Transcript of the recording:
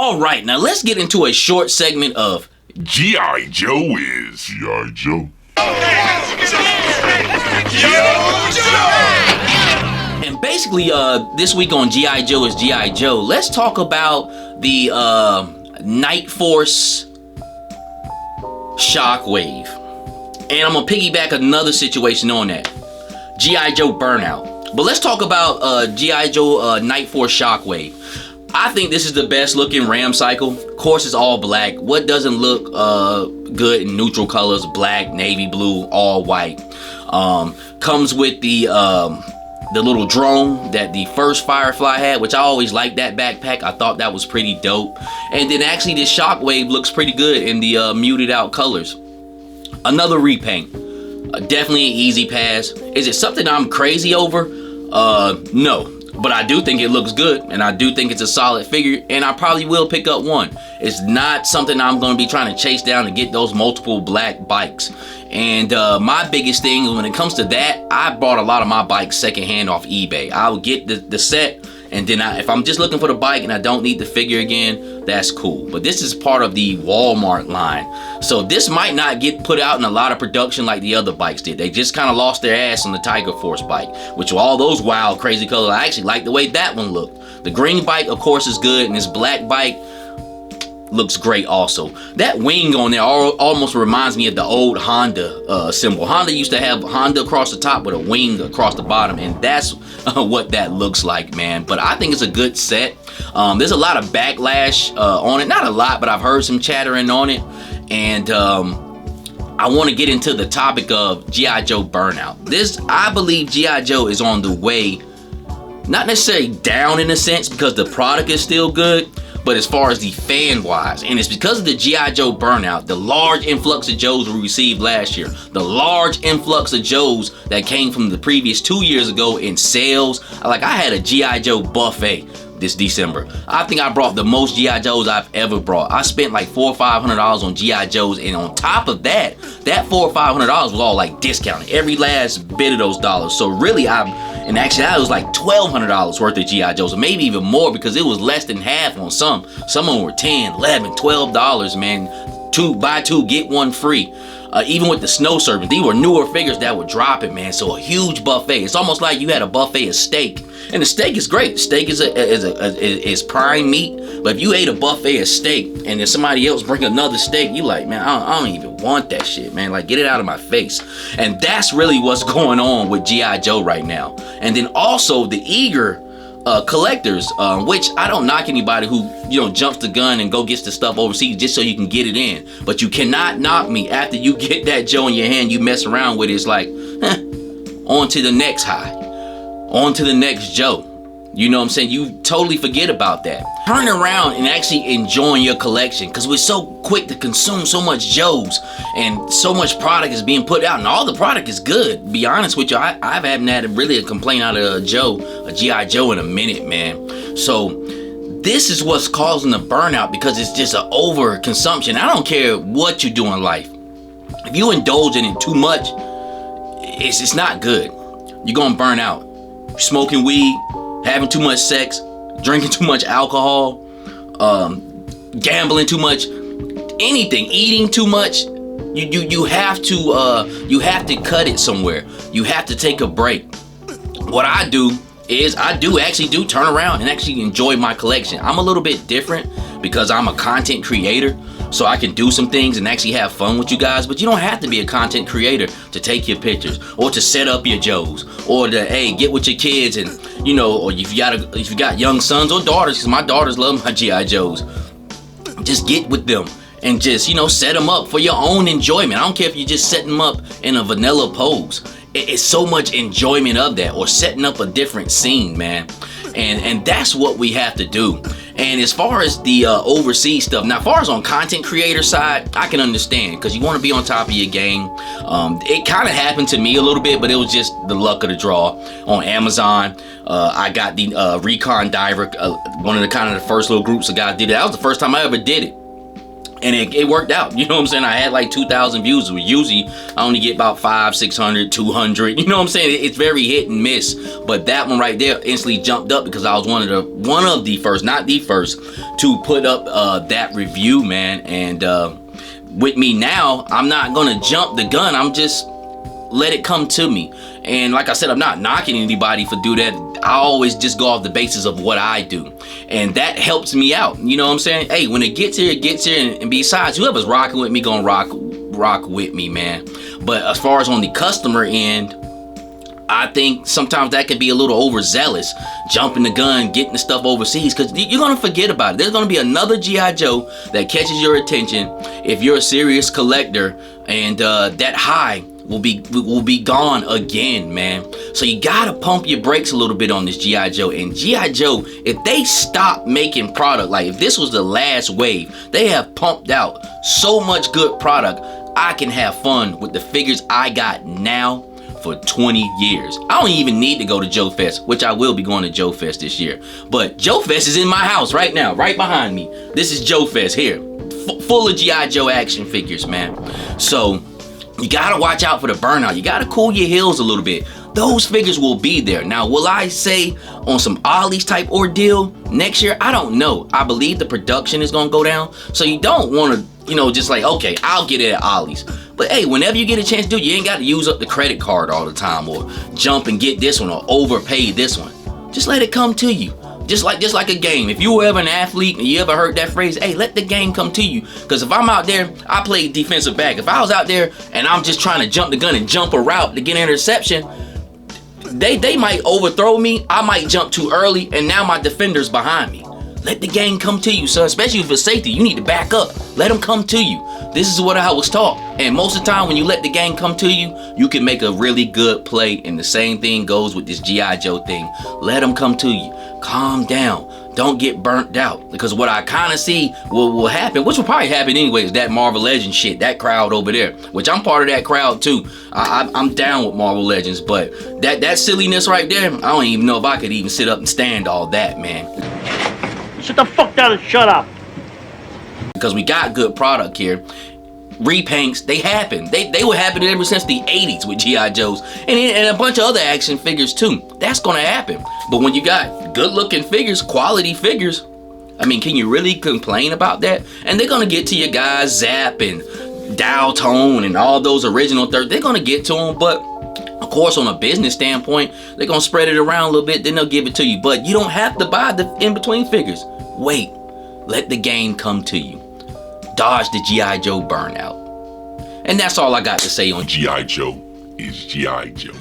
All right, now let's get into a short segment of G.I. Joe is G.I. Joe. And basically, this week on G.I. Joe is G.I. Joe, let's talk about the Nightforce Shockwave. And I'm going to piggyback another situation on that. G.I. Joe burnout. But let's talk about G.I. Joe Nightforce Shockwave. I think this is the best looking Ram cycle. Of course, it's all black. What doesn't look good in neutral colors? Black, navy blue, all white. Comes with the little drone that the first Firefly had, which I always liked that backpack. I thought that was pretty dope. And then actually this Shockwave looks pretty good in the muted out colors. Another repaint. Definitely an easy pass. Is it something I'm crazy over? No. But I do think it looks good, and I do think it's a solid figure, and I probably will pick up one. It's not something I'm going to be trying to chase down to get those multiple black bikes. And my biggest thing when it comes to that, I bought a lot of my bikes secondhand off eBay. I would get the set, and then if I'm just looking for the bike and I don't need the figure again, that's cool. But this is part of the Walmart line. So this might not get put out in a lot of production like the other bikes did. They just kind of lost their ass on the Tiger Force bike, which were all those wild, crazy colors. I actually like the way that one looked. The green bike, of course, is good, and this black bike looks great also. That wing on there almost reminds me of the old Honda symbol. Honda used to have Honda across the top with a wing across the bottom, and that's what that looks like, man. But I think it's a good set. There's a lot of backlash on it. Not a lot, but I've heard some chattering on it. And I want to get into the topic of G.I. Joe burnout. I believe G.I. Joe is on the way, not necessarily down in a sense because the product is still good, but as far as the fan-wise, and it's because of the G.I. Joe burnout, the large influx of Joes we received last year, the large influx of Joes that came from the previous 2 years ago in sales. Like, I had a G.I. Joe buffet this December. I think I brought the most G.I. Joes I've ever brought. I spent like $400 or $500 on G.I. Joes, and on top of that, that $400 or $500 was all like discounted, every last bit of those dollars. So really, and actually that was like $1,200 worth of G.I. Joes, or maybe even more because it was less than half on some. Some of them were $10, $11, $12, man. Buy two, get one free. Even with the snow serpent, these were newer figures that were dropping, man. So a huge buffet. It's almost like you had a buffet of steak, and the steak is great. Steak is prime meat. But if you ate a buffet of steak and then somebody else bring another steak, you like, man, I don't even want that shit, man. Like, get it out of my face. And that's really what's going on with G.I. Joe right now. And then also the eager collectors, which I don't knock anybody who jumps the gun and go gets the stuff overseas just so you can get it in, but you cannot knock me after you get that Joe in your hand. You mess around with it, it's like on to the next high, on to the next Joe. You know what I'm saying? You totally forget about that. Turn around and actually enjoying your collection, because we're so quick to consume so much Joes, and so much product is being put out, and all the product is good. Be honest with you, I haven't had really a complaint out of a G.I. Joe in a minute, man. So this is what's causing the burnout, because it's just an overconsumption. I don't care what you do in life. If you indulge in it too much, it's not good. You're gonna burn out. Smoking weed, having too much sex, drinking too much alcohol, gambling too much, anything, eating too much. You have to cut it somewhere. You have to take a break. What I do is I do turn around and actually enjoy my collection. I'm a little bit different because I'm a content creator, so I can do some things and actually have fun with you guys. But you don't have to be a content creator to take your pictures, or to set up your Joes, or to get with your kids, and or if you got young sons or daughters, because my daughters love my G.I. Joes, just get with them and just set them up for your own enjoyment. I don't care if you just set them up in a vanilla pose. It's so much enjoyment of that, or setting up a different scene, man. And that's what we have to do. And as far as the overseas stuff, now as far as on content creator side, I can understand, because you want to be on top of your game. It kind of happened to me a little bit, but it was just the luck of the draw. On Amazon, I got the Recon Diver, one of the first little groups of guys did it. That was the first time I ever did it. And it worked out. You know what I'm saying? I had like 2,000 views. Usually I only get about 500, 600, 200. You know what I'm saying? It's very hit and miss. But that one right there instantly jumped up because I was one of the first, not the first, to put up that review, man. And with me now, I'm not gonna jump the gun. I'm just let it come to me. And like I said, I'm not knocking anybody for do that. I always just go off the basis of what I do. And that helps me out. You know what I'm saying? Hey, when it gets here, it gets here. And besides, whoever's rocking with me gonna rock with me, man. But as far as on the customer end, I think sometimes that can be a little overzealous, jumping the gun, getting the stuff overseas, because you're gonna forget about it. There's gonna be another G.I. Joe that catches your attention if you're a serious collector, and that high will be gone again, man. So you gotta pump your brakes a little bit on this G.I. Joe. And G.I. Joe, if they stop making product, like if this was the last wave, they have pumped out so much good product. I can have fun with the figures I got now for 20 years. I don't even need to go to Joe Fest, which I will be going to Joe Fest this year. But Joe Fest is in my house right now, right behind me. This is Joe Fest here, full of G.I. Joe action figures, man. So you gotta watch out for the burnout. You gotta cool your heels a little bit. Those figures will be there. Now, will I say on some Ollie's type ordeal next year? I don't know. I believe the production is gonna go down. So you don't wanna, just like, okay, I'll get it at Ollie's. But hey, whenever you get a chance to do it, you ain't gotta use up the credit card all the time or jump and get this one or overpay this one. Just let it come to you. Just like a game. If you were ever an athlete and you ever heard that phrase, hey, let the game come to you. Because if I'm out there, I play defensive back. If I was out there and I'm just trying to jump the gun and jump a route to get an interception, they might overthrow me. I might jump too early and now my defender's behind me. Let the game come to you, son. Especially if it's safety, you need to back up. Let them come to you. This is what I was taught. And most of the time when you let the game come to you, you can make a really good play. And the same thing goes with this G.I. Joe thing. Let them come to you. Calm down. Don't get burnt out. Because what I kind of see will happen, which will probably happen anyway, is that Marvel Legends shit, that crowd over there. Which I'm part of that crowd too. I'm down with Marvel Legends. But that silliness right there, I don't even know if I could even sit up and stand all that, man. Sit the fuck down and shut up. Because we got good product here. Repaints, they happen. They were happening ever since the 80s with G.I. Joes. And a bunch of other action figures too. That's gonna happen. But when you got good looking figures, quality figures, I mean, can you really complain about that? And they're gonna get to your guys, Zap and Dial Tone and all those original third. They're gonna get to them, but of course, on a business standpoint, they're gonna spread it around a little bit, then they'll give it to you. But you don't have to buy the in-between figures. Wait, let the game come to you. Dodge the G.I. Joe burnout. And that's all I got to say on G.I. Joe is G.I. Joe.